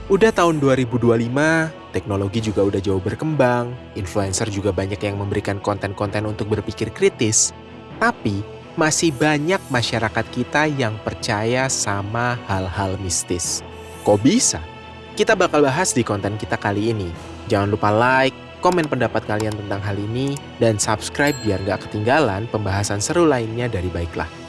Udah tahun 2025, teknologi juga udah jauh berkembang, influencer juga banyak yang memberikan konten-konten untuk berpikir kritis. Tapi, masih banyak masyarakat kita yang percaya sama hal-hal mistis. Kok bisa? Kita bakal bahas di konten kita kali ini. Jangan lupa like, komen pendapat kalian tentang hal ini, dan subscribe biar gak ketinggalan pembahasan seru lainnya dari Baiklah.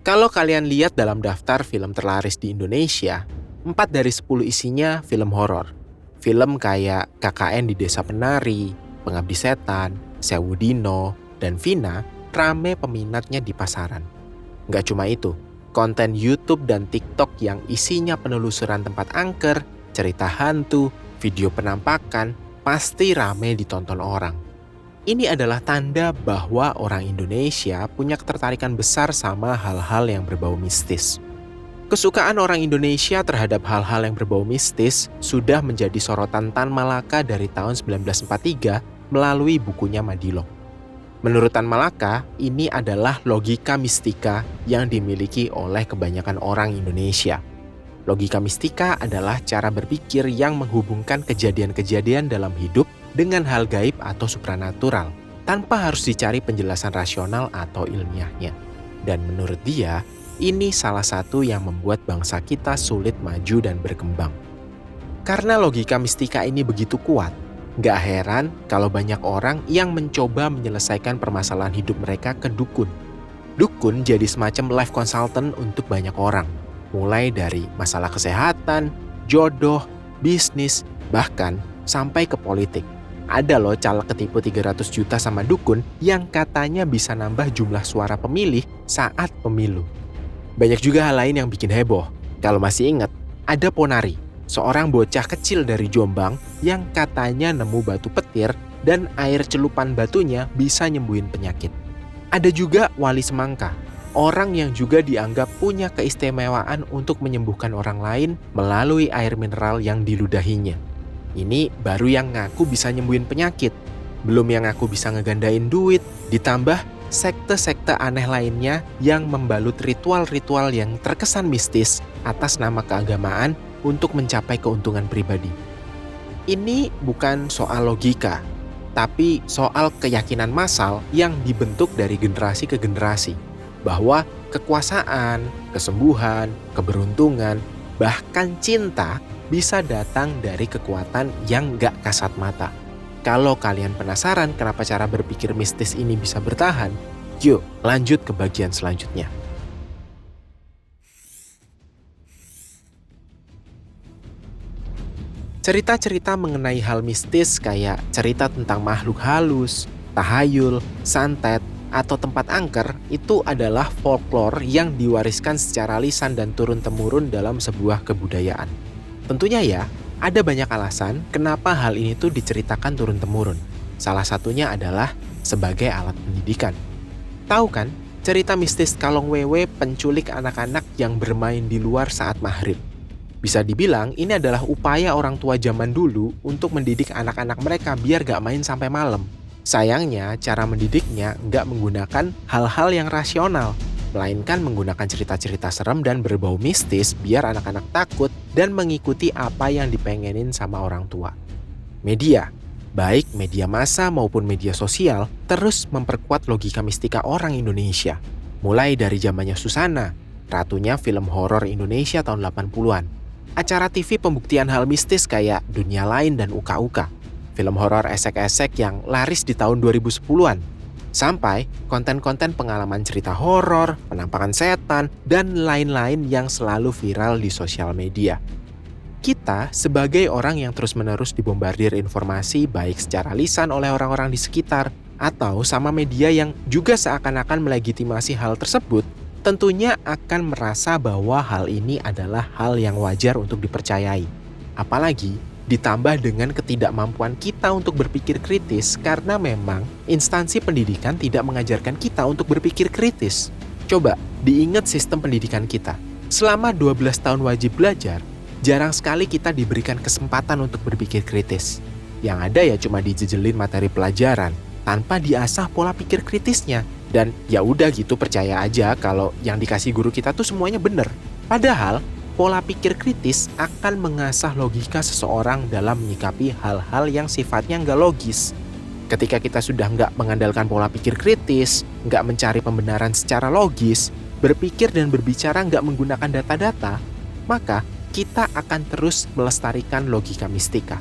Kalau kalian lihat dalam daftar film terlaris di Indonesia, 4 dari 10 isinya film horor. Film kayak KKN di Desa Penari, Pengabdi Setan, Sewu Dino, dan Vina rame peminatnya di pasaran. Nggak cuma itu, konten YouTube dan TikTok yang isinya penelusuran tempat angker, cerita hantu, video penampakan, pasti rame ditonton orang. Ini adalah tanda bahwa orang Indonesia punya ketertarikan besar sama hal-hal yang berbau mistis. Kesukaan orang Indonesia terhadap hal-hal yang berbau mistis sudah menjadi sorotan Tan Malaka dari tahun 1943 melalui bukunya Madilog. Menurut Tan Malaka, ini adalah logika mistika yang dimiliki oleh kebanyakan orang Indonesia. Logika mistika adalah cara berpikir yang menghubungkan kejadian-kejadian dalam hidup dengan hal gaib atau supranatural, tanpa harus dicari penjelasan rasional atau ilmiahnya. Dan menurut dia, ini salah satu yang membuat bangsa kita sulit maju dan berkembang. Karena logika mistika ini begitu kuat, gak heran kalau banyak orang yang mencoba menyelesaikan permasalahan hidup mereka ke dukun. Dukun jadi semacam life consultant untuk banyak orang, mulai dari masalah kesehatan, jodoh, bisnis, bahkan sampai ke politik. Ada loh caleg ketipu 300 juta sama dukun yang katanya bisa nambah jumlah suara pemilih saat pemilu. Banyak juga hal lain yang bikin heboh. Kalau masih ingat, ada Ponari, seorang bocah kecil dari Jombang yang katanya nemu batu petir dan air celupan batunya bisa nyembuhin penyakit. Ada juga Wali Semangka, orang yang juga dianggap punya keistimewaan untuk menyembuhkan orang lain melalui air mineral yang diludahinya. Ini baru yang ngaku bisa nyembuhin penyakit. Belum yang ngaku bisa ngegandain duit, ditambah sekte-sekte aneh lainnya yang membalut ritual-ritual yang terkesan mistis atas nama keagamaan untuk mencapai keuntungan pribadi. Ini bukan soal logika, tapi soal keyakinan massal yang dibentuk dari generasi ke generasi. Bahwa kekuasaan, kesembuhan, keberuntungan, bahkan cinta bisa datang dari kekuatan yang gak kasat mata. Kalau kalian penasaran kenapa cara berpikir mistis ini bisa bertahan, yuk lanjut ke bagian selanjutnya. Cerita-cerita mengenai hal mistis kayak cerita tentang makhluk halus, tahayul, santet, atau tempat angker itu adalah folklore yang diwariskan secara lisan dan turun-temurun dalam sebuah kebudayaan. Tentunya ya, ada banyak alasan kenapa hal ini tuh diceritakan turun-temurun. Salah satunya adalah sebagai alat pendidikan. Tahu kan, cerita mistis Kalong Wewe penculik anak-anak yang bermain di luar saat maghrib. Bisa dibilang ini adalah upaya orang tua zaman dulu untuk mendidik anak-anak mereka biar gak main sampai malam. Sayangnya, cara mendidiknya nggak menggunakan hal-hal yang rasional, melainkan menggunakan cerita-cerita serem dan berbau mistis biar anak-anak takut dan mengikuti apa yang dipengenin sama orang tua. Media, baik media massa maupun media sosial, terus memperkuat logika mistika orang Indonesia. Mulai dari zamannya Susana, ratunya film horor Indonesia tahun 80-an. Acara TV pembuktian hal mistis kayak Dunia Lain dan Uka-Uka. Film horor esek-esek yang laris di tahun 2010-an. Sampai konten-konten pengalaman cerita horor, penampakan setan, dan lain-lain yang selalu viral di sosial media. Kita sebagai orang yang terus-menerus dibombardir informasi baik secara lisan oleh orang-orang di sekitar atau sama media yang juga seakan-akan melegitimasi hal tersebut, tentunya akan merasa bahwa hal ini adalah hal yang wajar untuk dipercayai. Apalagi ditambah dengan ketidakmampuan kita untuk berpikir kritis karena memang instansi pendidikan tidak mengajarkan kita untuk berpikir kritis. Coba diingat sistem pendidikan kita. Selama 12 tahun wajib belajar, jarang sekali kita diberikan kesempatan untuk berpikir kritis. Yang ada ya cuma dijejelin materi pelajaran. tanpa diasah pola pikir kritisnya. Dan ya udah gitu percaya aja kalau yang dikasih guru kita tuh semuanya bener. Padahal pola pikir kritis akan mengasah logika seseorang dalam menyikapi hal-hal yang sifatnya nggak logis. Ketika kita sudah nggak mengandalkan pola pikir kritis, nggak mencari pembenaran secara logis, berpikir dan berbicara nggak menggunakan data-data, maka kita akan terus melestarikan logika mistika.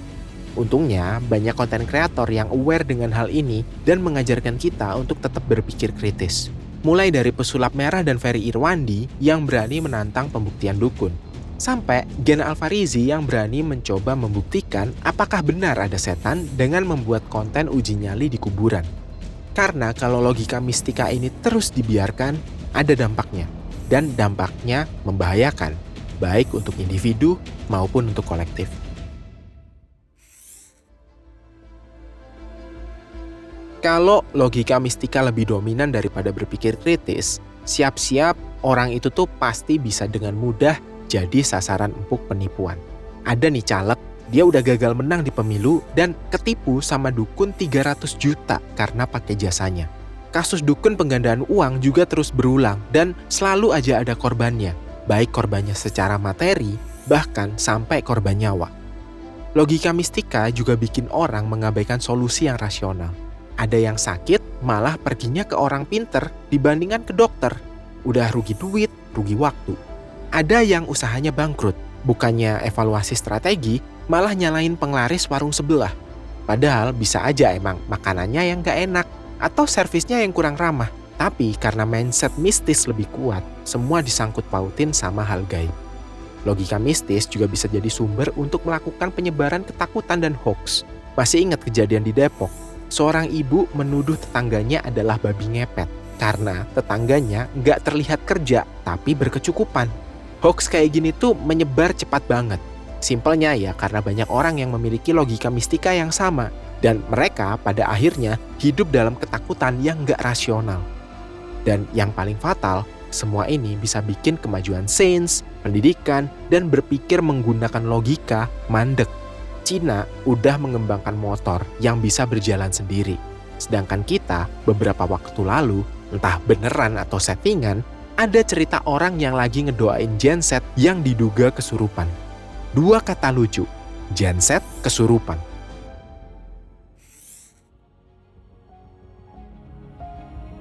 Untungnya, banyak konten kreator yang aware dengan hal ini dan mengajarkan kita untuk tetap berpikir kritis. Mulai dari pesulap merah dan Ferry Irwandi yang berani menantang pembuktian dukun, sampai Gena Alfarizi yang berani mencoba membuktikan apakah benar ada setan dengan membuat konten uji nyali di kuburan. Karena kalau logika mistika ini terus dibiarkan, ada dampaknya. Dan dampaknya membahayakan, baik untuk individu maupun untuk kolektif. Kalau logika mistika lebih dominan daripada berpikir kritis, siap-siap orang itu tuh pasti bisa dengan mudah jadi sasaran empuk penipuan. Ada nih caleg, dia udah gagal menang di pemilu dan ketipu sama dukun 300 juta karena pakai jasanya. Kasus dukun penggandaan uang juga terus berulang dan selalu aja ada korbannya, baik korbannya secara materi, bahkan sampai korban nyawa. Logika mistika juga bikin orang mengabaikan solusi yang rasional. Ada yang sakit, malah perginya ke orang pinter dibandingkan ke dokter. Udah rugi duit, rugi waktu. Ada yang usahanya bangkrut, bukannya evaluasi strategi, malah nyalain penglaris warung sebelah. Padahal bisa aja emang makanannya yang gak enak, atau servisnya yang kurang ramah. Tapi karena mindset mistis lebih kuat, semua disangkut pautin sama hal gaib. Logika mistis juga bisa jadi sumber untuk melakukan penyebaran ketakutan dan hoax. Masih ingat kejadian di Depok? Seorang ibu menuduh tetangganya adalah babi ngepet karena tetangganya nggak terlihat kerja tapi berkecukupan. Hoax kayak gini tuh menyebar cepat banget. Simpelnya ya karena banyak orang yang memiliki logika mistika yang sama dan mereka pada akhirnya hidup dalam ketakutan yang nggak rasional. Dan yang paling fatal, semua ini bisa bikin kemajuan sains, pendidikan, dan berpikir menggunakan logika mandek. Cina udah mengembangkan motor yang bisa berjalan sendiri. Sedangkan kita beberapa waktu lalu, entah beneran atau settingan, ada cerita orang yang lagi ngedoain genset yang diduga kesurupan. Dua kata lucu, genset kesurupan.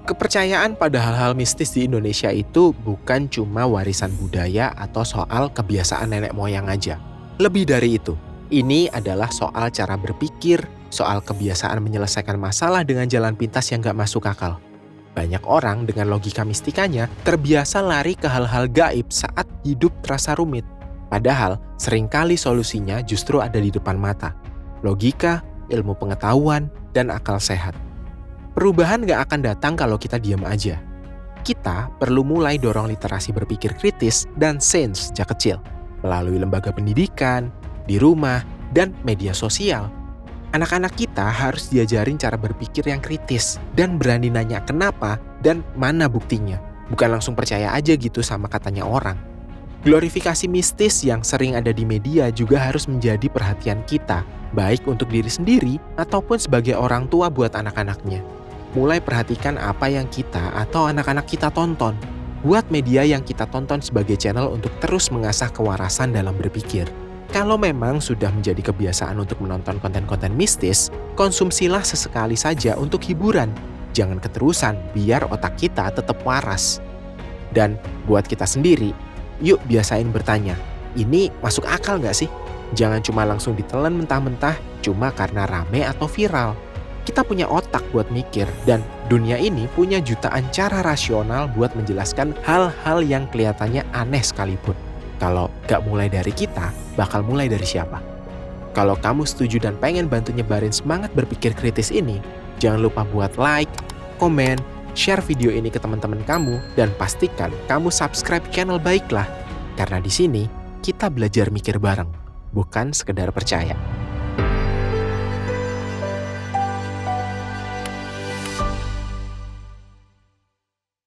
Kepercayaan pada hal-hal mistis di Indonesia itu bukan cuma warisan budaya atau soal kebiasaan nenek moyang aja. Lebih dari itu. Ini adalah soal cara berpikir, soal kebiasaan menyelesaikan masalah dengan jalan pintas yang gak masuk akal. Banyak orang dengan logika mistikanya terbiasa lari ke hal-hal gaib saat hidup terasa rumit. Padahal seringkali solusinya justru ada di depan mata. Logika, ilmu pengetahuan, dan akal sehat. Perubahan gak akan datang kalau kita diam aja. Kita perlu mulai dorong literasi berpikir kritis dan sains sejak kecil. Melalui lembaga pendidikan, di rumah, dan media sosial. Anak-anak kita harus diajarin cara berpikir yang kritis dan berani nanya kenapa dan mana buktinya. Bukan langsung percaya aja gitu sama katanya orang. Glorifikasi mistis yang sering ada di media juga harus menjadi perhatian kita, baik untuk diri sendiri ataupun sebagai orang tua buat anak-anaknya. Mulai perhatikan apa yang kita atau anak-anak kita tonton. Buat media yang kita tonton sebagai channel untuk terus mengasah kewarasan dalam berpikir. Kalau memang sudah menjadi kebiasaan untuk menonton konten-konten mistis, konsumsilah sesekali saja untuk hiburan. Jangan keterusan, biar otak kita tetap waras. Dan buat kita sendiri, yuk biasain bertanya, ini masuk akal nggak sih? Jangan cuma langsung ditelan mentah-mentah cuma karena rame atau viral. Kita punya otak buat mikir, dan dunia ini punya jutaan cara rasional buat menjelaskan hal-hal yang kelihatannya aneh sekalipun. Kalau gak mulai dari kita, bakal mulai dari siapa? Kalau kamu setuju dan pengen bantu nyebarin semangat berpikir kritis ini, jangan lupa buat like, komen, share video ini ke teman-teman kamu, dan pastikan kamu subscribe channel Baiklah. Karena di sini, kita belajar mikir bareng, bukan sekedar percaya.